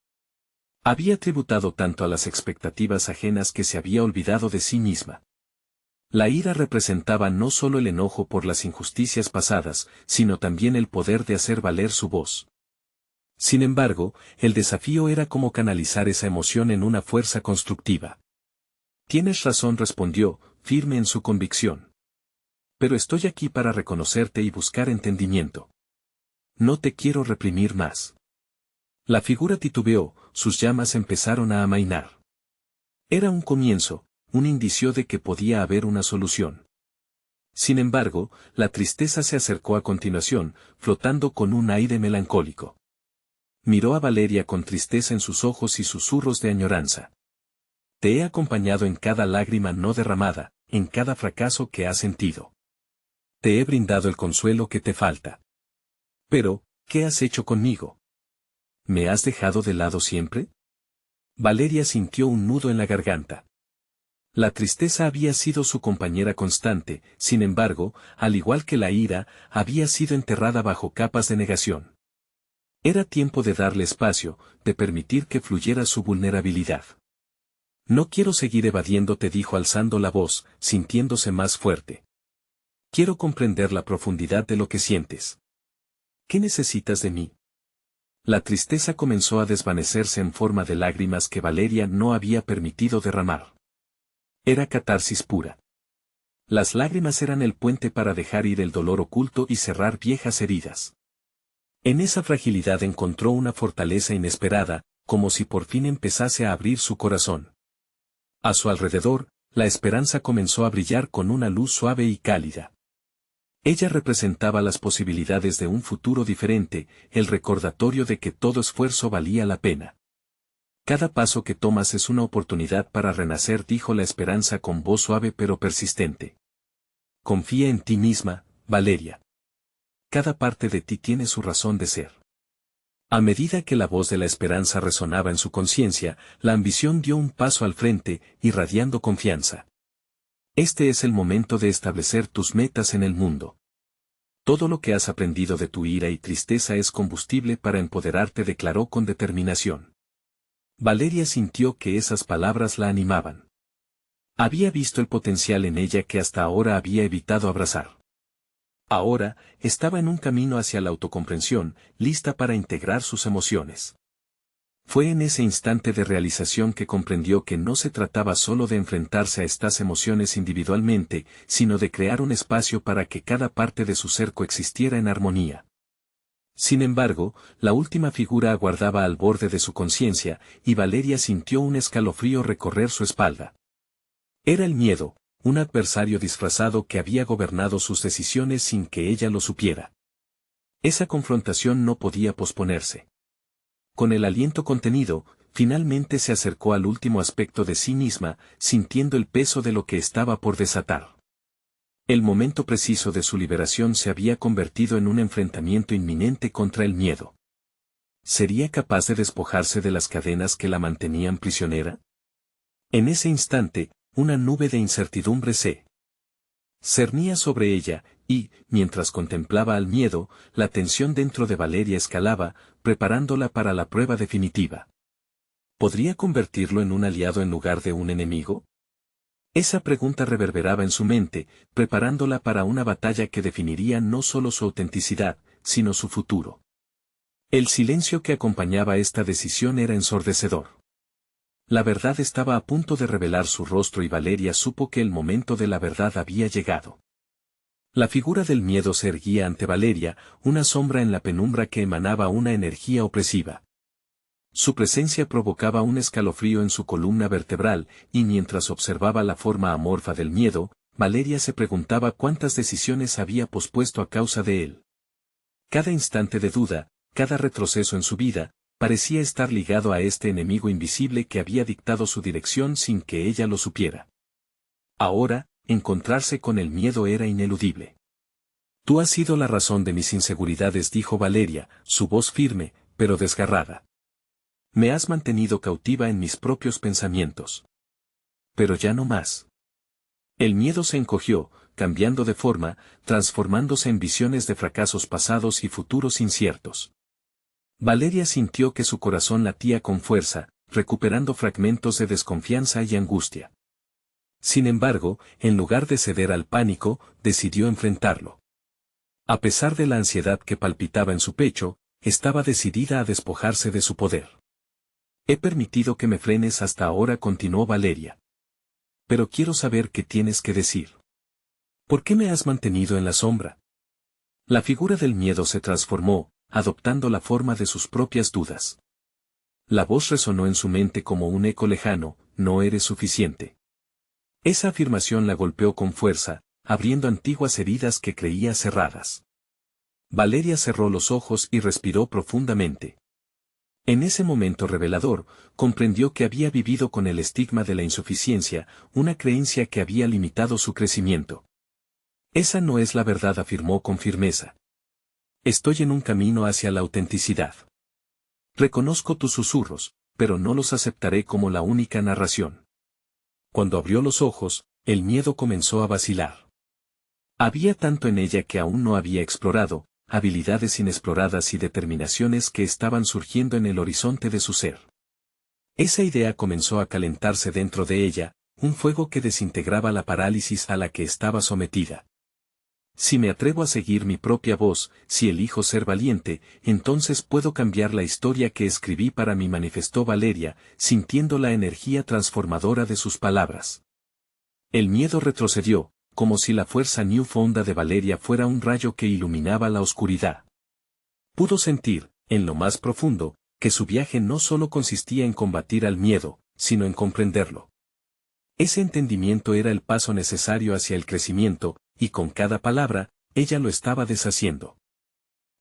Había tributado tanto a las expectativas ajenas que se había olvidado de sí misma. La ira representaba no solo el enojo por las injusticias pasadas, sino también el poder de hacer valer su voz. Sin embargo, el desafío era cómo canalizar esa emoción en una fuerza constructiva. Tienes razón, respondió, firme en su convicción. Pero estoy aquí para reconocerte y buscar entendimiento. No te quiero reprimir más. La figura titubeó, sus llamas empezaron a amainar. Era un comienzo, un indicio de que podía haber una solución. Sin embargo, la tristeza se acercó a continuación, flotando con un aire melancólico. Miró a Valeria con tristeza en sus ojos y susurros de añoranza. Te he acompañado en cada lágrima no derramada, en cada fracaso que has sentido. Te he brindado el consuelo que te falta. Pero, ¿qué has hecho conmigo? ¿Me has dejado de lado siempre? Valeria sintió un nudo en la garganta. La tristeza había sido su compañera constante, sin embargo, al igual que la ira, había sido enterrada bajo capas de negación. Era tiempo de darle espacio, de permitir que fluyera su vulnerabilidad. No quiero seguir evadiéndote, dijo alzando la voz, sintiéndose más fuerte. Quiero comprender la profundidad de lo que sientes. ¿Qué necesitas de mí? La tristeza comenzó a desvanecerse en forma de lágrimas que Valeria no había permitido derramar. Era catarsis pura. Las lágrimas eran el puente para dejar ir el dolor oculto y cerrar viejas heridas. En esa fragilidad encontró una fortaleza inesperada, como si por fin empezase a abrir su corazón. A su alrededor, la esperanza comenzó a brillar con una luz suave y cálida. Ella representaba las posibilidades de un futuro diferente, el recordatorio de que todo esfuerzo valía la pena. Cada paso que tomas es una oportunidad para renacer, dijo la esperanza con voz suave pero persistente. Confía en ti misma, Valeria. Cada parte de ti tiene su razón de ser. A medida que la voz de la esperanza resonaba en su conciencia, la ambición dio un paso al frente, irradiando confianza. Este es el momento de establecer tus metas en el mundo. Todo lo que has aprendido de tu ira y tristeza es combustible para empoderarte, declaró con determinación. Valeria sintió que esas palabras la animaban. Había visto el potencial en ella que hasta ahora había evitado abrazar. Ahora, estaba en un camino hacia la autocomprensión, lista para integrar sus emociones. Fue en ese instante de realización que comprendió que no se trataba solo de enfrentarse a estas emociones individualmente, sino de crear un espacio para que cada parte de su ser coexistiera en armonía. Sin embargo, la última figura aguardaba al borde de su conciencia, y Valeria sintió un escalofrío recorrer su espalda. Era el miedo, un adversario disfrazado que había gobernado sus decisiones sin que ella lo supiera. Esa confrontación no podía posponerse. Con el aliento contenido, finalmente se acercó al último aspecto de sí misma, sintiendo el peso de lo que estaba por desatar. El momento preciso de su liberación se había convertido en un enfrentamiento inminente contra el miedo. ¿Sería capaz de despojarse de las cadenas que la mantenían prisionera? En ese instante, una nube de incertidumbre se Cernía sobre ella, y, mientras contemplaba al miedo, la tensión dentro de Valeria escalaba, preparándola para la prueba definitiva. ¿Podría convertirlo en un aliado en lugar de un enemigo? Esa pregunta reverberaba en su mente, preparándola para una batalla que definiría no solo su autenticidad, sino su futuro. El silencio que acompañaba esta decisión era ensordecedor. La verdad estaba a punto de revelar su rostro y Valeria supo que el momento de la verdad había llegado. La figura del miedo se erguía ante Valeria, una sombra en la penumbra que emanaba una energía opresiva. Su presencia provocaba un escalofrío en su columna vertebral, y mientras observaba la forma amorfa del miedo, Valeria se preguntaba cuántas decisiones había pospuesto a causa de él. Cada instante de duda, cada retroceso en su vida, parecía estar ligado a este enemigo invisible que había dictado su dirección sin que ella lo supiera. Ahora, encontrarse con el miedo era ineludible. Tú has sido la razón de mis inseguridades, dijo Valeria, su voz firme, pero desgarrada. Me has mantenido cautiva en mis propios pensamientos. Pero ya no más. El miedo se encogió, cambiando de forma, transformándose en visiones de fracasos pasados y futuros inciertos. Valeria sintió que su corazón latía con fuerza, recuperando fragmentos de desconfianza y angustia. Sin embargo, en lugar de ceder al pánico, decidió enfrentarlo. A pesar de la ansiedad que palpitaba en su pecho, estaba decidida a despojarse de su poder. He permitido que me frenes hasta ahora, continuó Valeria. Pero quiero saber qué tienes que decir. ¿Por qué me has mantenido en la sombra? La figura del miedo se transformó, adoptando la forma de sus propias dudas. La voz resonó en su mente como un eco lejano, no eres suficiente. Esa afirmación la golpeó con fuerza, abriendo antiguas heridas que creía cerradas. Valeria cerró los ojos y respiró profundamente. En ese momento revelador, comprendió que había vivido con el estigma de la insuficiencia, una creencia que había limitado su crecimiento. Esa no es la verdad, afirmó con firmeza. Estoy en un camino hacia la autenticidad. Reconozco tus susurros, pero no los aceptaré como la única narración. Cuando abrió los ojos, el miedo comenzó a vacilar. Había tanto en ella que aún no había explorado, habilidades inexploradas y determinaciones que estaban surgiendo en el horizonte de su ser. Esa idea comenzó a calentarse dentro de ella, un fuego que desintegraba la parálisis a la que estaba sometida. Si me atrevo a seguir mi propia voz, si elijo ser valiente, entonces puedo cambiar la historia que escribí para mí, manifestó Valeria, sintiendo la energía transformadora de sus palabras. El miedo retrocedió, como si la fuerza newfonda de Valeria fuera un rayo que iluminaba la oscuridad. Pudo sentir, en lo más profundo, que su viaje no solo consistía en combatir al miedo, sino en comprenderlo. Ese entendimiento era el paso necesario hacia el crecimiento, y con cada palabra, ella lo estaba deshaciendo.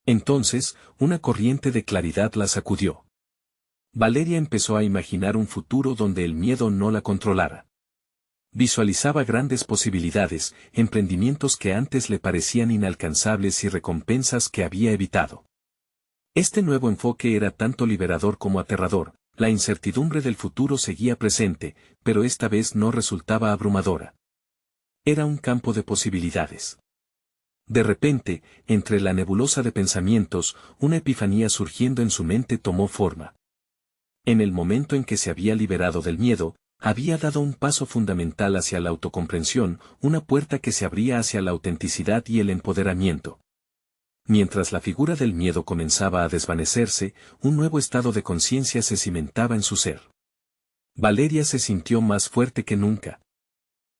Entonces, una corriente de claridad la sacudió. Valeria empezó a imaginar un futuro donde el miedo no la controlara. Visualizaba grandes posibilidades, emprendimientos que antes le parecían inalcanzables y recompensas que había evitado. Este nuevo enfoque era tanto liberador como aterrador. La incertidumbre del futuro seguía presente, pero esta vez no resultaba abrumadora. Era un campo de posibilidades. De repente, entre la nebulosa de pensamientos, una epifanía surgiendo en su mente tomó forma. En el momento en que se había liberado del miedo, había dado un paso fundamental hacia la autocomprensión, una puerta que se abría hacia la autenticidad y el empoderamiento. Mientras la figura del miedo comenzaba a desvanecerse, un nuevo estado de conciencia se cimentaba en su ser. Valeria se sintió más fuerte que nunca.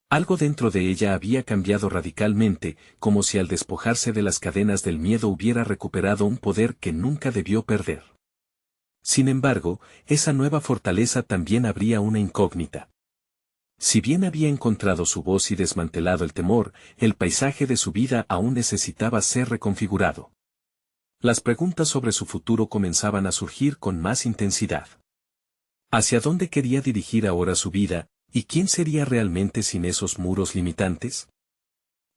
Algo dentro de ella había cambiado radicalmente, como si al despojarse de las cadenas del miedo hubiera recuperado un poder que nunca debió perder. Sin embargo, esa nueva fortaleza también abría una incógnita. Si bien había encontrado su voz y desmantelado el temor, el paisaje de su vida aún necesitaba ser reconfigurado. Las preguntas sobre su futuro comenzaban a surgir con más intensidad. ¿Hacia dónde quería dirigir ahora su vida, y quién sería realmente sin esos muros limitantes?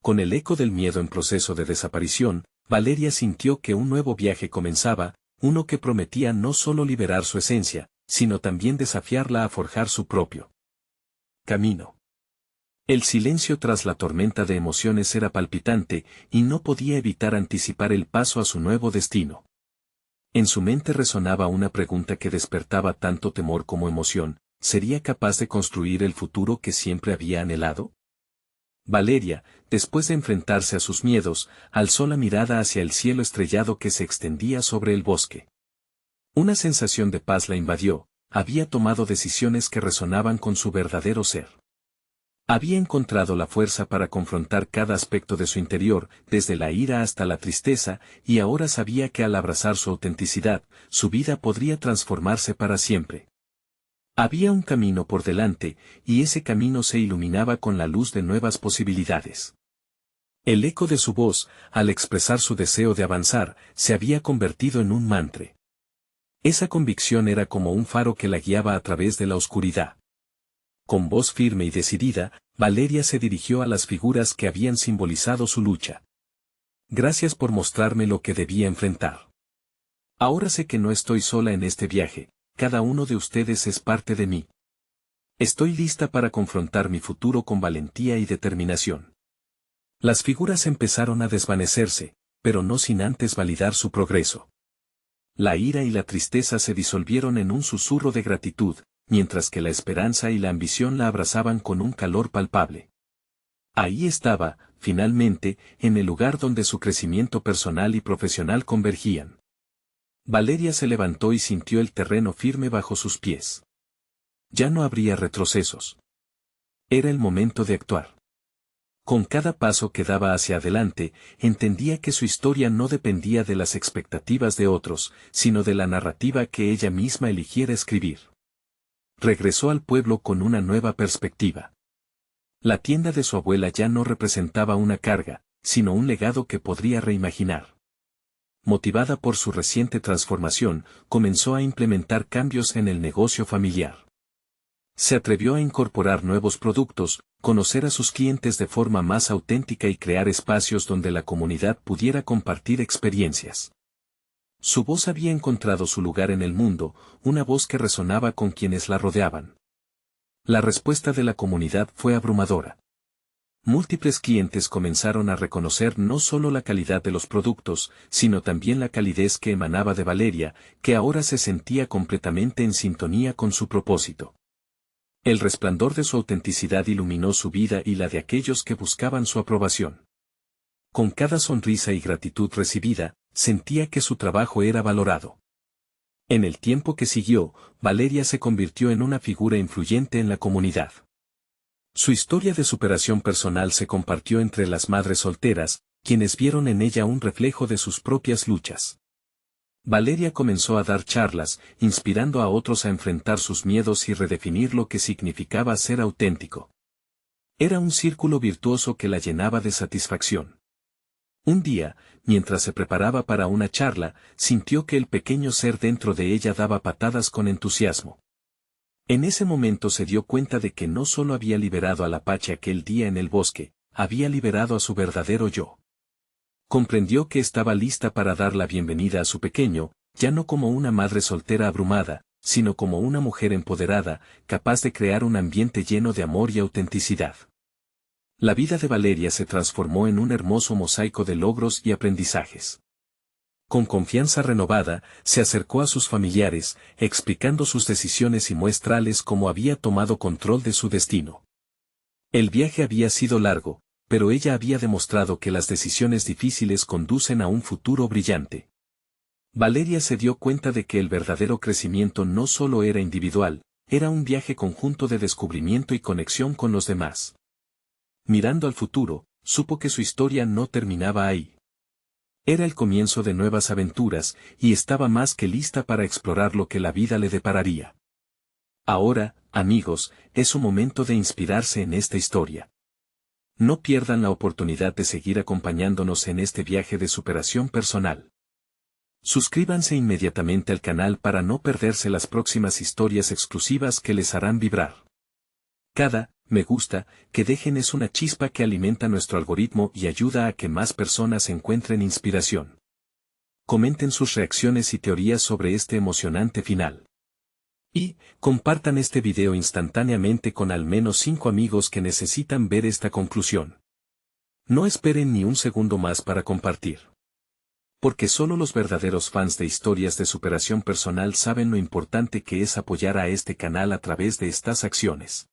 Con el eco del miedo en proceso de desaparición, Valeria sintió que un nuevo viaje comenzaba, uno que prometía no solo liberar su esencia, sino también desafiarla a forjar su propio camino. El silencio tras la tormenta de emociones era palpitante, y no podía evitar anticipar el paso a su nuevo destino. En su mente resonaba una pregunta que despertaba tanto temor como emoción: ¿sería capaz de construir el futuro que siempre había anhelado? Valeria, después de enfrentarse a sus miedos, alzó la mirada hacia el cielo estrellado que se extendía sobre el bosque. Una sensación de paz la invadió, había tomado decisiones que resonaban con su verdadero ser. Había encontrado la fuerza para confrontar cada aspecto de su interior, desde la ira hasta la tristeza, y ahora sabía que al abrazar su autenticidad, su vida podría transformarse para siempre. Había un camino por delante, y ese camino se iluminaba con la luz de nuevas posibilidades. El eco de su voz, al expresar su deseo de avanzar, se había convertido en un mantra. Esa convicción era como un faro que la guiaba a través de la oscuridad. Con voz firme y decidida, Valeria se dirigió a las figuras que habían simbolizado su lucha. Gracias por mostrarme lo que debía enfrentar. Ahora sé que no estoy sola en este viaje, cada uno de ustedes es parte de mí. Estoy lista para confrontar mi futuro con valentía y determinación. Las figuras empezaron a desvanecerse, pero no sin antes validar su progreso. La ira y la tristeza se disolvieron en un susurro de gratitud, mientras que la esperanza y la ambición la abrazaban con un calor palpable. Ahí estaba, finalmente, en el lugar donde su crecimiento personal y profesional convergían. Valeria se levantó y sintió el terreno firme bajo sus pies. Ya no habría retrocesos. Era el momento de actuar. Con cada paso que daba hacia adelante, entendía que su historia no dependía de las expectativas de otros, sino de la narrativa que ella misma eligiera escribir. Regresó al pueblo con una nueva perspectiva. La tienda de su abuela ya no representaba una carga, sino un legado que podría reimaginar. Motivada por su reciente transformación, comenzó a implementar cambios en el negocio familiar. Se atrevió a incorporar nuevos productos, conocer a sus clientes de forma más auténtica y crear espacios donde la comunidad pudiera compartir experiencias. Su voz había encontrado su lugar en el mundo, una voz que resonaba con quienes la rodeaban. La respuesta de la comunidad fue abrumadora. Múltiples clientes comenzaron a reconocer no solo la calidad de los productos, sino también la calidez que emanaba de Valeria, que ahora se sentía completamente en sintonía con su propósito. El resplandor de su autenticidad iluminó su vida y la de aquellos que buscaban su aprobación. Con cada sonrisa y gratitud recibida, sentía que su trabajo era valorado. En el tiempo que siguió, Valeria se convirtió en una figura influyente en la comunidad. Su historia de superación personal se compartió entre las madres solteras, quienes vieron en ella un reflejo de sus propias luchas. Valeria comenzó a dar charlas, inspirando a otros a enfrentar sus miedos y redefinir lo que significaba ser auténtico. Era un círculo virtuoso que la llenaba de satisfacción. Un día, mientras se preparaba para una charla, sintió que el pequeño ser dentro de ella daba patadas con entusiasmo. En ese momento se dio cuenta de que no solo había liberado al Apache aquel día en el bosque, había liberado a su verdadero yo. Comprendió que estaba lista para dar la bienvenida a su pequeño, ya no como una madre soltera abrumada, sino como una mujer empoderada, capaz de crear un ambiente lleno de amor y autenticidad. La vida de Valeria se transformó en un hermoso mosaico de logros y aprendizajes. Con confianza renovada, se acercó a sus familiares, explicando sus decisiones y muestrales cómo había tomado control de su destino. El viaje había sido largo, pero ella había demostrado que las decisiones difíciles conducen a un futuro brillante. Valeria se dio cuenta de que el verdadero crecimiento no solo era individual, era un viaje conjunto de descubrimiento y conexión con los demás. Mirando al futuro, supo que su historia no terminaba ahí. Era el comienzo de nuevas aventuras, y estaba más que lista para explorar lo que la vida le depararía. Ahora, amigos, es su momento de inspirarse en esta historia. No pierdan la oportunidad de seguir acompañándonos en este viaje de superación personal. Suscríbanse inmediatamente al canal para no perderse las próximas historias exclusivas que les harán vibrar. Cada me gusta que dejen es una chispa que alimenta nuestro algoritmo y ayuda a que más personas encuentren inspiración. Comenten sus reacciones y teorías sobre este emocionante final. Y, compartan este video instantáneamente con al menos 5 amigos que necesitan ver esta conclusión. No esperen ni un segundo más para compartir. Porque solo los verdaderos fans de historias de superación personal saben lo importante que es apoyar a este canal a través de estas acciones.